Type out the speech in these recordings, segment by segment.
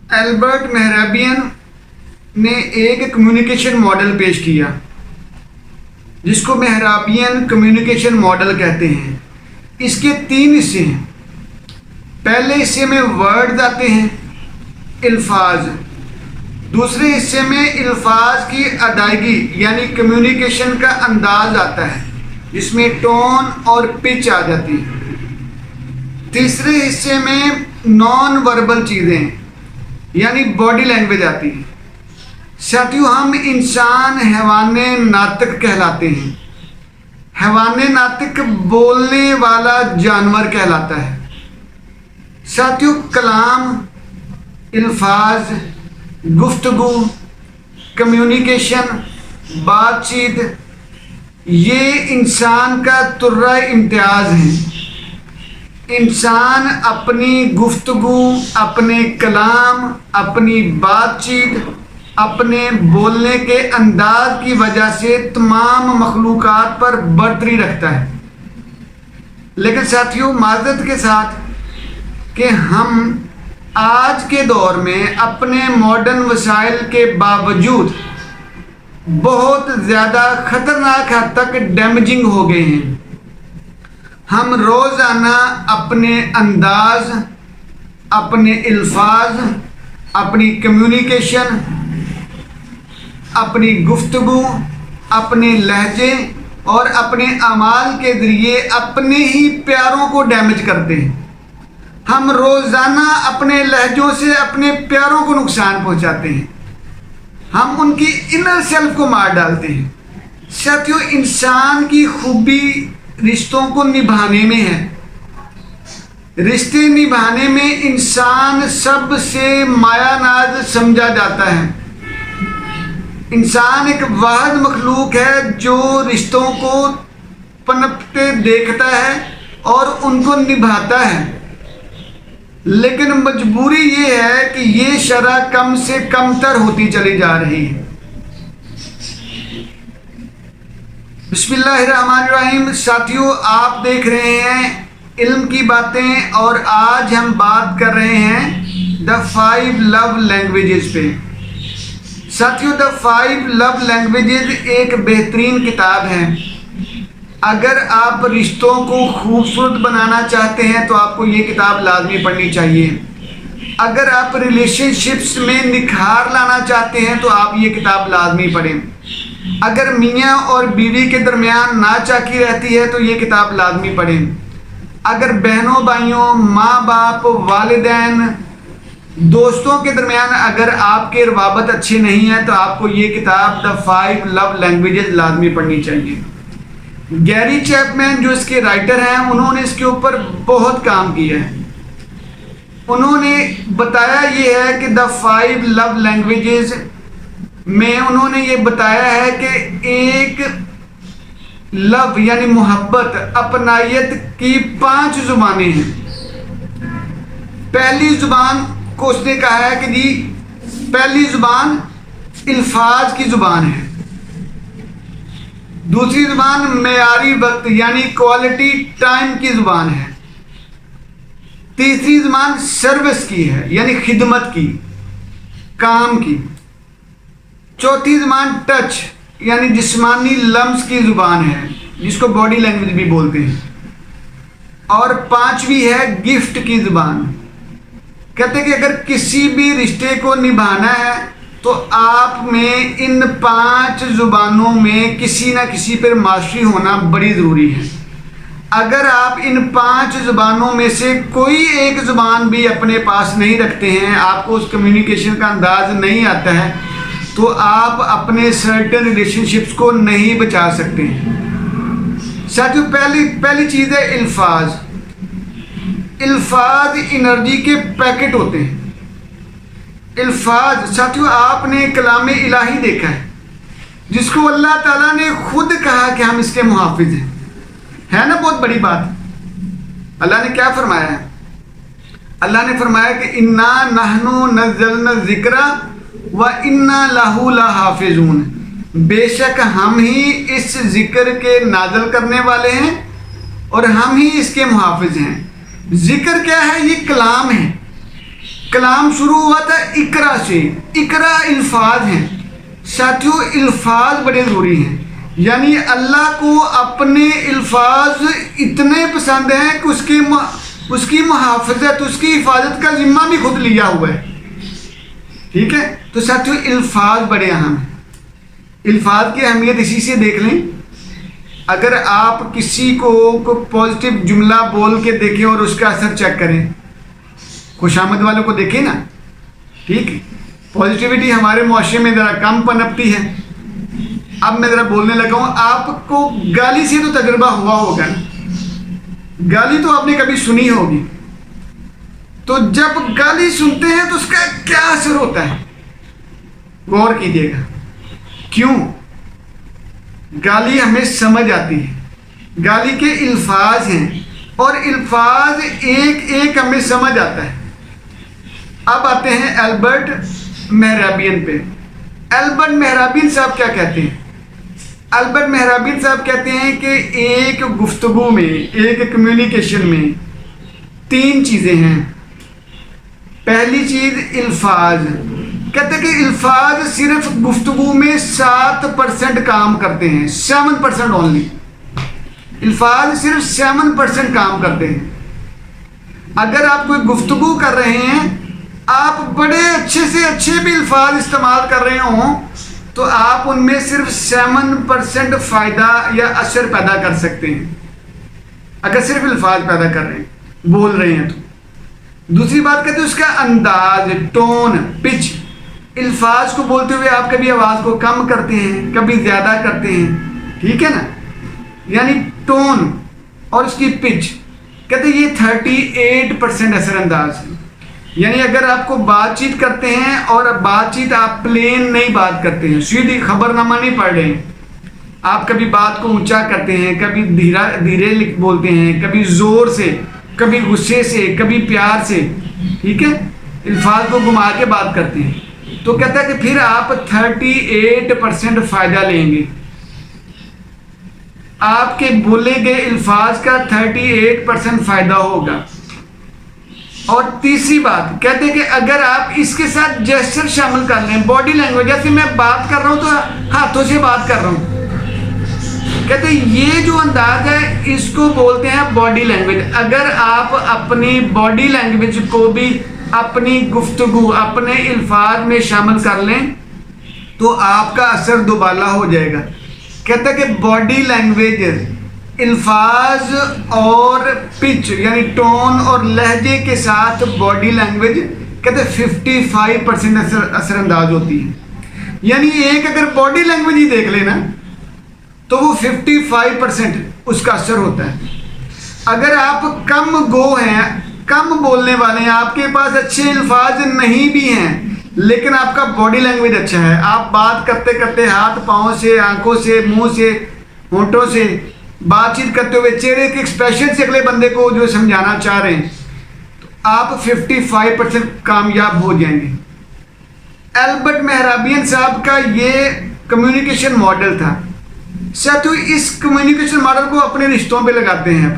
Albert مہرابین نے ایک communication model پیش کیا جس کو مہرابین کمیونیکیشن ماڈل کہتے ہیں۔ اس کے 3 حصے ہیں۔ پہلے حصے میں ورڈز آتے ہیں، الفاظ۔ دوسرے حصے میں الفاظ کی ادائیگی یعنی کمیونیکیشن کا انداز آتا ہے جس میں ٹون اور پچ آ جاتی ہے۔ تیسرے حصے میں نان وربل چیزیں یعنی باڈی لینگویج آتی ہے۔ ساتھیو، ہم انسان حیوان ناطق کہلاتے ہیں۔ حیوان ناطق بولنے والا جانور کہلاتا ہے۔ ساتھیو، کلام، الفاظ، گفتگو، کمیونیکیشن، بات چیت یہ انسان کا ترہ امتیاز ہے۔ انسان اپنی گفتگو، اپنے کلام، اپنی بات چیت، اپنے بولنے کے انداز کی وجہ سے تمام مخلوقات پر برتری رکھتا ہے۔ لیکن ساتھیوں، معذرت کے ساتھ کہ ہم آج کے دور میں اپنے ماڈرن وسائل کے باوجود بہت زیادہ خطرناک حد تک ڈیمیجنگ ہو گئے ہیں۔ ہم روزانہ اپنے انداز، اپنے الفاظ، اپنی کمیونیکیشن، اپنی گفتگو، اپنے لہجے اور اپنے اعمال کے ذریعے اپنے ہی پیاروں کو ڈیمیج کرتے ہیں۔ ہم روزانہ اپنے لہجوں سے اپنے پیاروں کو نقصان پہنچاتے ہیں۔ ہم ان کی انر سیلف کو مار ڈالتے ہیں۔ ساتھیو، انسان کی خوبی رشتوں کو نبھانے میں ہے۔ رشتے نبھانے میں انسان سب سے مایا ناز سمجھا جاتا ہے۔ انسان ایک واحد مخلوق ہے جو رشتوں کو پنپتے دیکھتا ہے اور ان کو نبھاتا ہے، لیکن مجبوری یہ ہے کہ یہ شرح کم سے کم تر ہوتی چلی جا رہی ہے۔ بسم اللہ الرحمن الرحیم۔ ساتھیوں، آپ دیکھ رہے ہیں علم کی باتیں اور آج ہم بات کر رہے ہیں دا 5 لو لینگویجز پہ۔ ساتھیوں، دا 5 لو لینگویجز ایک بہترین کتاب ہے۔ اگر آپ رشتوں کو خوبصورت بنانا چاہتے ہیں تو آپ کو یہ کتاب لازمی پڑھنی چاہیے۔ اگر آپ ریلیشن شپس میں نکھار لانا چاہتے ہیں تو آپ یہ کتاب لازمی پڑھیں۔ اگر میاں اور بیوی کے درمیان ناچاکی رہتی ہے تو یہ کتاب لازمی پڑھیں۔ اگر بہنوں بھائیوں، ماں باپ، والدین، دوستوں کے درمیان اگر آپ کے روابط اچھے نہیں ہیں تو آپ کو یہ کتاب دا 5 لو لینگویجز لازمی پڑھنی چاہیے۔ گیری چیپمین جو اس کے رائٹر ہیں، انہوں نے اس کے اوپر بہت کام کیا ہے۔ انہوں نے بتایا یہ ہے کہ دا 5 لو لینگویجز میں انہوں نے یہ بتایا ہے کہ ایک لو یعنی محبت، اپنائیت کی 5 زبانیں ہیں۔ پہلی زبان کو اس نے کہا ہے کہ جی پہلی زبان الفاظ کی زبان ہے۔ دوسری زبان معیاری وقت یعنی کوالٹی ٹائم کی زبان ہے۔ تیسری زبان سروس کی ہے یعنی خدمت کی، کام کی۔ چوتھی زبان ٹچ یعنی جسمانی لمس کی زبان ہے جس کو باڈی لینگویج بھی بولتے ہیں۔ اور 5ویں ہے گفٹ کی زبان۔ کہتے ہیں کہ اگر کسی بھی رشتے کو نبھانا ہے تو آپ میں ان 5 زبانوں میں کسی نہ کسی پر ماسٹری ہونا بڑی ضروری ہے۔ اگر آپ ان 5 زبانوں میں سے کوئی ایک زبان بھی اپنے پاس نہیں رکھتے ہیں، آپ کو اس کمیونیکیشن کا انداز نہیں آتا ہے، تو آپ اپنے سرٹن ریلیشن شپس کو نہیں بچا سکتے ہیں۔ ساتھیوں، پہلی چیز ہے الفاظ۔ الفاظ انرجی کے پیکٹ ہوتے ہیں۔ الفاظ، ساتھیوں، آپ نے کلام الہی دیکھا ہے جس کو اللہ تعالیٰ نے خود کہا کہ ہم اس کے محافظ ہیں۔ ہے نا بہت بڑی بات۔ اللہ نے کیا فرمایا ہے؟ اللہ نے فرمایا کہ انا نحن نزلنا الذکر و انا لہ لحافظون۔ بے شک ہم ہی اس ذکر کے نازل کرنے والے ہیں اور ہم ہی اس کے محافظ ہیں۔ ذکر کیا ہے؟ یہ کلام ہے۔ کلام شروع ہوا تھا اقرا سے. اقرا الفاظ ہیں ساتھیوں، الفاظ بڑے ضروری ہیں. یعنی اللہ کو اپنے الفاظ اتنے پسند ہیں کہ اس کی محافظت، اس کی حفاظت کا ذمہ بھی خود لیا ہوا ہے. ٹھیک ہے، تو ساتھیوں الفاظ بڑے اہم ہیں. الفاظ کی اہمیت اسی سے دیکھ لیں. اگر آپ کسی کو پازیٹیو جملہ بول کے دیکھیں اور اس کا اثر چیک کریں، خوش آمد والوں کو دیکھیں نا. ٹھیک ہے، پازیٹیوٹی ہمارے معاشرے میں ذرا کم پنپتی ہے. اب میں ذرا بولنے لگا ہوں. آپ کو گالی سے تو تجربہ ہوا ہوگا نا، گالی تو آپ نے کبھی سنی ہوگی. تو جب گالی سنتے ہیں تو اس کا کیا اثر ہوتا ہے، غور کیجیے گا. کیوں؟ گالی ہمیں سمجھ آتی ہے، گالی کے الفاظ ہیں اور الفاظ ایک ایک ہمیں سمجھ آتا ہے. اب آتے ہیں البرٹ مہرابین پہ. البرٹ مہرابین صاحب کیا کہتے ہیں؟ البرٹ مہرابین صاحب کہتے ہیں کہ ایک گفتگو میں، ایک کمیونیکیشن میں 3 چیزیں ہیں. پہلی چیز الفاظ. کہتے ہیں کہ الفاظ صرف گفتگو میں 7% کام کرتے ہیں، 7% اونلی. الفاظ صرف 7% کام کرتے ہیں. اگر آپ کوئی گفتگو کر رہے ہیں، آپ بڑے اچھے سے اچھے بھی الفاظ استعمال کر رہے ہوں تو آپ ان میں صرف 7% فائدہ یا اثر پیدا کر سکتے ہیں، اگر صرف الفاظ پیدا کر رہے ہیں، بول رہے ہیں تو. دوسری بات کہتے ہیں اس کا انداز، ٹون، پچ. الفاظ کو بولتے ہوئے آپ کبھی آواز کو کم کرتے ہیں، کبھی زیادہ کرتے ہیں. ٹھیک ہے نا، یعنی ٹون اور اس کی پچ. کہتے ہیں یہ 38% اثر انداز ہے. یعنی اگر آپ کو بات چیت کرتے ہیں اور بات چیت آپ پلین نہیں بات کرتے ہیں، سیدھی خبر نامہ نہیں پڑھ رہے ہیں، آپ کبھی بات کو اونچا کرتے ہیں، کبھی دھیرے بولتے ہیں، کبھی زور سے، کبھی غصے سے، کبھی پیار سے. ٹھیک ہے، الفاظ کو گھما کے بات کرتے ہیں، تو کہتا ہے کہ پھر آپ 38% فائدہ لیں گے. آپ کے بولے گئے الفاظ کا 38% فائدہ ہوگا. اور تیسری بات کہتے ہیں کہ اگر آپ اس کے ساتھ جیسچر شامل کر لیں، باڈی لینگویج، جیسے میں بات کر رہا ہوں تو ہاتھوں سے بات کر رہا ہوں، کہتے ہیں یہ جو انداز ہے اس کو بولتے ہیں باڈی لینگویج. اگر آپ اپنی باڈی لینگویج کو بھی اپنی گفتگو، اپنے الفاظ میں شامل کر لیں تو آپ کا اثر دوبالا ہو جائے گا. کہتا ہے کہ باڈی لینگویج، الفاظ اور پچ یعنی ٹون اور لہجے کے ساتھ باڈی لینگویج کہتے ہیں 55% اثر انداز ہوتی ہے. یعنی ایک اگر باڈی لینگویج ہی دیکھ لینا تو وہ 55% اس کا اثر ہوتا ہے. اگر آپ کم گو ہیں، کم بولنے والے ہیں، آپ کے پاس اچھے الفاظ نہیں بھی ہیں لیکن آپ کا باڈی لینگویج اچھا ہے، آپ بات کرتے کرتے ہاتھ پاؤں سے، آنکھوں سے، منہ سے، ہونٹوں سے بات چیت کرتے ہوئے چہرے کے ایکسپریشن سے اگلے بندے کو جو سمجھانا چاہ رہے ہیں تو آپ 55% کامیاب ہو جائیں گے. البرٹ مہرابین صاحب کا یہ کمیونیکیشن ماڈل تھا. ساتھیوں اس کمیونیکیشن ماڈل کو اپنے رشتوں پہ لگاتے ہیں،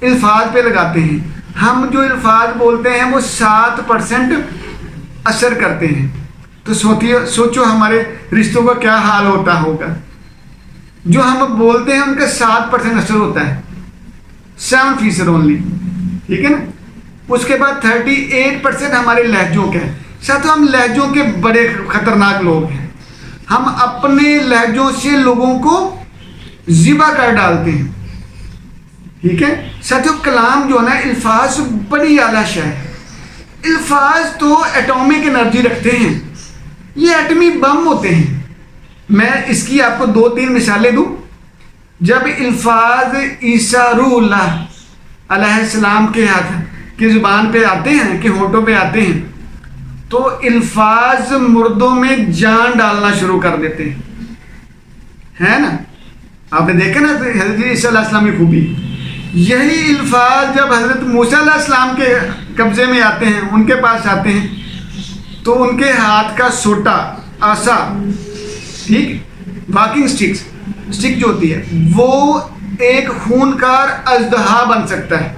الفاظ پہ لگاتے ہیں. ہم جو الفاظ بولتے ہیں وہ 7% اثر کرتے ہیں. تو سوچو ہمارے رشتوں کا کیا حال ہوتا ہوگا. جو ہم بولتے ہیں ان کا 7% اثر ہوتا ہے، 7% اونلی. ٹھیک ہے نا. اس کے بعد 38% ہمارے لہجوں کا ہے. ساتھ ہم لہجوں کے بڑے خطرناک لوگ ہیں. ہم اپنے لہجوں سے لوگوں کو ذبح کر ڈالتے ہیں. ٹھیک ہے ساتھیوں، کلام جو ہے نا، الفاظ بڑی اعلیٰ شے ہے. الفاظ تو ایٹامک انرجی رکھتے ہیں، یہ ایٹمی بم ہوتے ہیں. میں اس کی آپ کو 2-3 مثالیں دوں. جب الفاظ عیسیٰ روح اللہ علیہ السلام کے ہاتھ کی زبان پہ آتے ہیں، کہ ہونٹوں پہ آتے ہیں، تو الفاظ مردوں میں جان ڈالنا شروع کر دیتے ہیں، ہے نا. آپ نے دیکھا نا حضرت عیسیٰ علیہ السلام کی خوبی. یہی الفاظ جب حضرت موسیٰ علیہ السلام کے قبضے میں آتے ہیں، ان کے پاس آتے ہیں، تو ان کے ہاتھ کا سوٹا، عصا، ٹھیک، واکنگ اسٹک جو ہوتی ہے، وہ ایک خونکار اژدہا بن سکتا ہے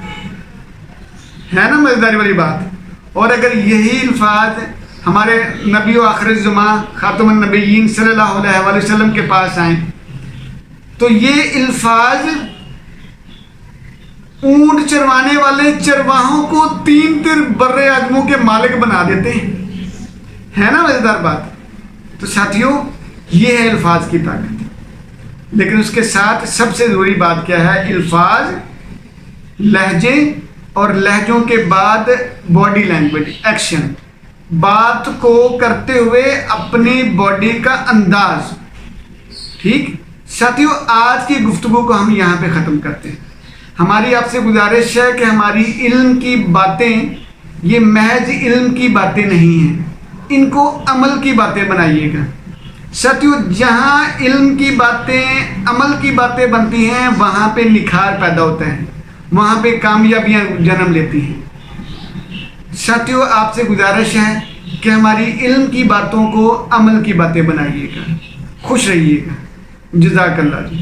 نا. مزیداری والی بات. اور اگر یہی الفاظ ہمارے نبی و آخر الزماں خاتم النبیین صلی اللہ علیہ وآلہ وسلم کے پاس آئیں تو یہ الفاظ اونٹ چروانے والے چرواہوں کو 3 بر اعظموں کے مالک بنا دیتے ہیں. ہے نا مزیدار بات؟ تو ساتھیوں یہ ہے الفاظ کی طاقت. لیکن اس کے ساتھ سب سے ضروری بات کیا ہے؟ الفاظ، لہجے اور لہجوں کے بعد باڈی لینگویج، ایکشن، بات کو کرتے ہوئے اپنی باڈی کا انداز. ٹھیک ساتھیوں، آج کی گفتگو کو ہم یہاں پہ ختم کرتے ہیں. ہماری آپ سے گزارش ہے کہ ہماری علم کی باتیں یہ محض علم کی باتیں نہیں ہیں، ان کو عمل کی باتیں بنائیے گا. ساتھیوں جہاں علم کی باتیں عمل کی باتیں بنتی ہیں وہاں پہ نکھار پیدا ہوتا ہے، وہاں پہ کامیابیاں جنم لیتی ہیں. ساتھیوں آپ سے گزارش ہے کہ ہماری علم کی باتوں کو عمل کی باتیں بنائیے گا. خوش رہیے گا. جزاک اللہ.